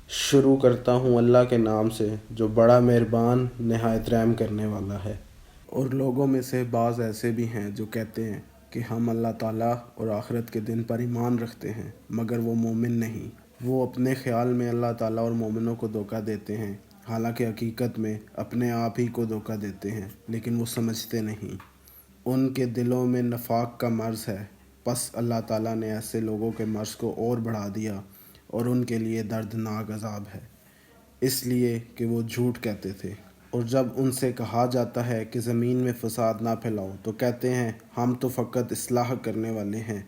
شروع کرتا ہوں اللہ کے نام سے جو بڑا مہربان نہایت رحم کرنے والا ہے۔ اور لوگوں میں سے بعض ایسے بھی ہیں جو کہتے ہیں کہ ہم اللہ تعالیٰ اور آخرت کے دن پر ایمان رکھتے ہیں، مگر وہ مومن نہیں۔ وہ اپنے خیال میں اللہ تعالیٰ اور مومنوں کو دھوکہ دیتے ہیں، حالانکہ حقیقت میں اپنے آپ ہی کو دھوکہ دیتے ہیں، لیکن وہ سمجھتے نہیں۔ ان کے دلوں میں نفاق کا مرض ہے، پس اللہ تعالیٰ نے ایسے لوگوں کے مرض کو اور بڑھا دیا اور ان کے لیے دردناک عذاب ہے، اس لیے کہ وہ جھوٹ کہتے تھے۔ اور جب ان سے کہا جاتا ہے کہ زمین میں فساد نہ پھیلاؤ تو کہتے ہیں ہم تو فقط اصلاح کرنے والے ہیں۔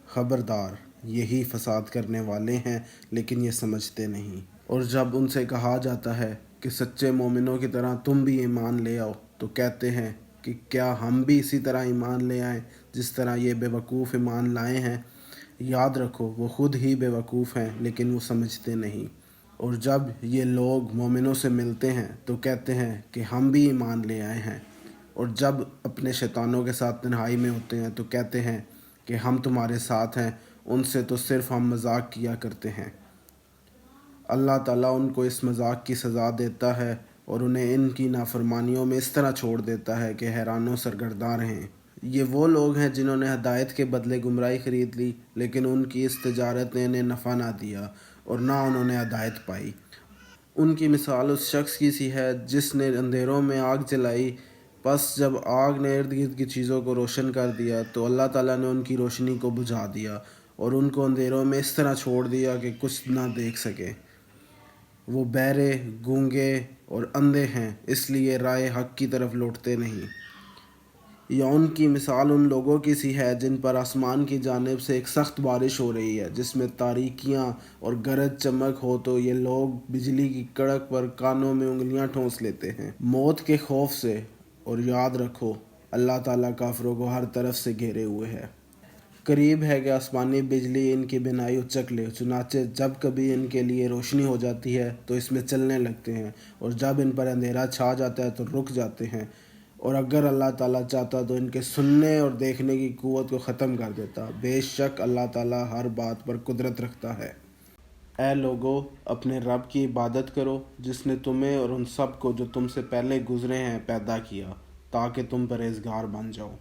خبردار، یہی فساد کرنے والے ہیں لیکن یہ سمجھتے نہیں۔ اور جب ان سے کہا جاتا ہے کہ سچے مومنوں کی طرح تم بھی ایمان لے آؤ تو کہتے ہیں کہ کیا ہم بھی اسی طرح ایمان لے آئیں جس طرح یہ بے وقوف ایمان لائے ہیں۔ یاد رکھو وہ خود ہی بے وقوف ہیں لیکن وہ سمجھتے نہیں۔ اور جب یہ لوگ مومنوں سے ملتے ہیں تو کہتے ہیں کہ ہم بھی ایمان لے آئے ہیں، اور جب اپنے شیطانوں کے ساتھ تنہائی میں ہوتے ہیں تو کہتے ہیں کہ ہم تمہارے ساتھ ہیں، ان سے تو صرف ہم مذاق کیا کرتے ہیں۔ اللہ تعالیٰ ان کو اس مذاق کی سزا دیتا ہے اور انہیں ان کی نافرمانیوں میں اس طرح چھوڑ دیتا ہے کہ حیران و سرگرداں رہیں۔ یہ وہ لوگ ہیں جنہوں نے ہدایت کے بدلے گمراہی خرید لی، لیکن ان کی اس تجارت نے انہیں نفع نہ دیا اور نہ انہوں نے ہدایت پائی۔ ان کی مثال اس شخص کی سی ہے جس نے اندھیروں میں آگ جلائی، پس جب آگ نے ارد گرد کی چیزوں کو روشن کر دیا تو اللہ تعالیٰ نے ان کی روشنی کو بجھا دیا اور ان کو اندھیروں میں اس طرح چھوڑ دیا کہ کچھ نہ دیکھ سکے۔ وہ بہرے، گونگے اور اندھے ہیں، اس لیے راہ حق کی طرف لوٹتے نہیں۔ یا ان کی مثال ان لوگوں کی سی ہے جن پر آسمان کی جانب سے ایک سخت بارش ہو رہی ہے جس میں تاریکیاں اور گرج چمک ہو تو یہ لوگ بجلی کی کڑک پر کانوں میں انگلیاں ٹھونس لیتے ہیں موت کے خوف سے۔ اور یاد رکھو اللہ تعالیٰ کافروں کو ہر طرف سے گھیرے ہوئے ہے۔ قریب ہے کہ آسمانی بجلی ان کی بینائی اچک لے، چنانچہ جب کبھی ان کے لیے روشنی ہو جاتی ہے تو اس میں چلنے لگتے ہیں، اور جب ان پر اندھیرا چھا جاتا ہے تو رک جاتے ہیں۔ اور اگر اللہ تعالیٰ چاہتا تو ان کے سننے اور دیکھنے کی قوت کو ختم کر دیتا۔ بے شک اللہ تعالیٰ ہر بات پر قدرت رکھتا ہے۔ اے لوگو، اپنے رب کی عبادت کرو جس نے تمہیں اور ان سب کو جو تم سے پہلے گزرے ہیں پیدا کیا تاکہ تم پرہیزگار بن جاؤ۔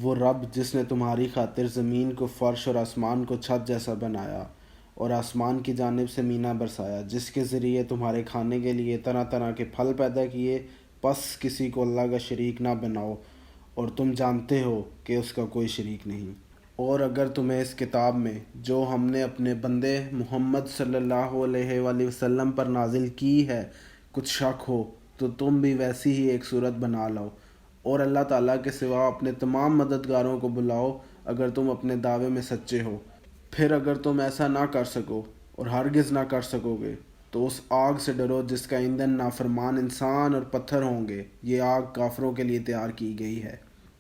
وہ رب جس نے تمہاری خاطر زمین کو فرش اور آسمان کو چھت جیسا بنایا اور آسمان کی جانب سے مینا برسایا، جس کے ذریعے تمہارے کھانے کے لیے طرح طرح کے پھل پیدا کیے، پس کسی کو اللہ کا شریک نہ بناؤ، اور تم جانتے ہو کہ اس کا کوئی شریک نہیں۔ اور اگر تمہیں اس کتاب میں جو ہم نے اپنے بندے محمد صلی اللہ علیہ وآلہ وسلم پر نازل کی ہے کچھ شک ہو تو تم بھی ویسی ہی ایک صورت بنا لاؤ، اور اللہ تعالیٰ کے سوا اپنے تمام مددگاروں کو بلاؤ اگر تم اپنے دعوے میں سچے ہو۔ پھر اگر تم ایسا نہ کر سکو اور ہرگز نہ کر سکو گے تو اس آگ سے ڈرو جس کا ایندھن نافرمان انسان اور پتھر ہوں گے، یہ آگ کافروں کے لیے تیار کی گئی ہے۔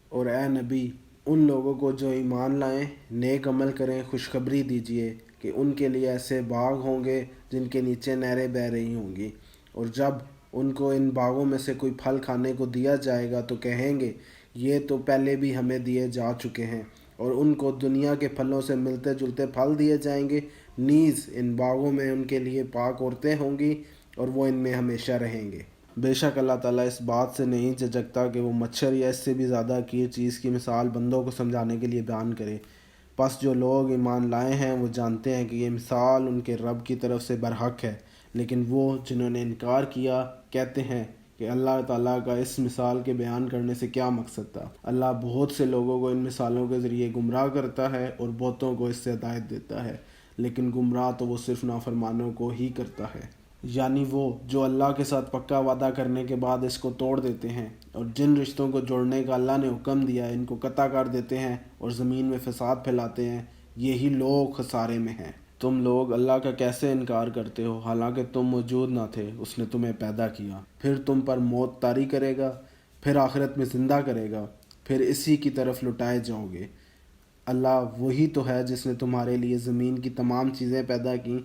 اور اے نبی، ان لوگوں کو جو ایمان لائیں نیک عمل کریں خوشخبری دیجیے کہ ان کے لیے ایسے باغ ہوں گے جن کے نیچے نہریں بہہ رہی ہوں گی، اور جب ان کو ان باغوں میں سے کوئی پھل کھانے کو دیا جائے گا تو کہیں گے یہ تو پہلے بھی ہمیں دیے جا چکے ہیں، اور ان کو دنیا کے پھلوں سے ملتے جلتے پھل دیے جائیں گے، نیز ان باغوں میں ان کے لیے پاک عورتیں ہوں گی اور وہ ان میں ہمیشہ رہیں گے۔ بے شک اللہ تعالیٰ اس بات سے نہیں جھجکتا کہ وہ مچھر یا اس سے بھی زیادہ حقیر چیز کی مثال بندوں کو سمجھانے کے لیے بیان کرے۔ پس جو لوگ ایمان لائے ہیں وہ جانتے ہیں کہ یہ مثال ان کے رب کی طرف سے برحق ہے، لیکن وہ جنہوں نے انکار کیا کہتے ہیں کہ اللہ تعالیٰ کا اس مثال کے بیان کرنے سے کیا مقصد تھا۔ اللہ بہت سے لوگوں کو ان مثالوں کے ذریعے گمراہ کرتا ہے اور بہتوں کو اس سے ہدایت دیتا ہے، لیکن گمراہ تو وہ صرف نافرمانوں کو ہی کرتا ہے، یعنی وہ جو اللہ کے ساتھ پکا وعدہ کرنے کے بعد اس کو توڑ دیتے ہیں، اور جن رشتوں کو جوڑنے کا اللہ نے حکم دیا ان کو قطع کر دیتے ہیں اور زمین میں فساد پھیلاتے ہیں، یہی لوگ خسارے میں ہیں۔ تم لوگ اللہ کا کیسے انکار کرتے ہو حالانکہ تم موجود نہ تھے، اس نے تمہیں پیدا کیا، پھر تم پر موت طاری کرے گا، پھر آخرت میں زندہ کرے گا، پھر اسی کی طرف لوٹائے جاؤ گے۔ اللہ وہی تو ہے جس نے تمہارے لیے زمین کی تمام چیزیں پیدا کیں،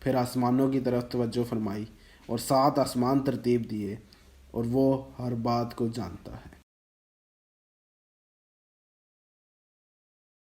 پھر آسمانوں کی طرف توجہ فرمائی اور 7 آسمان ترتیب دیے، اور وہ ہر بات کو جانتا ہے۔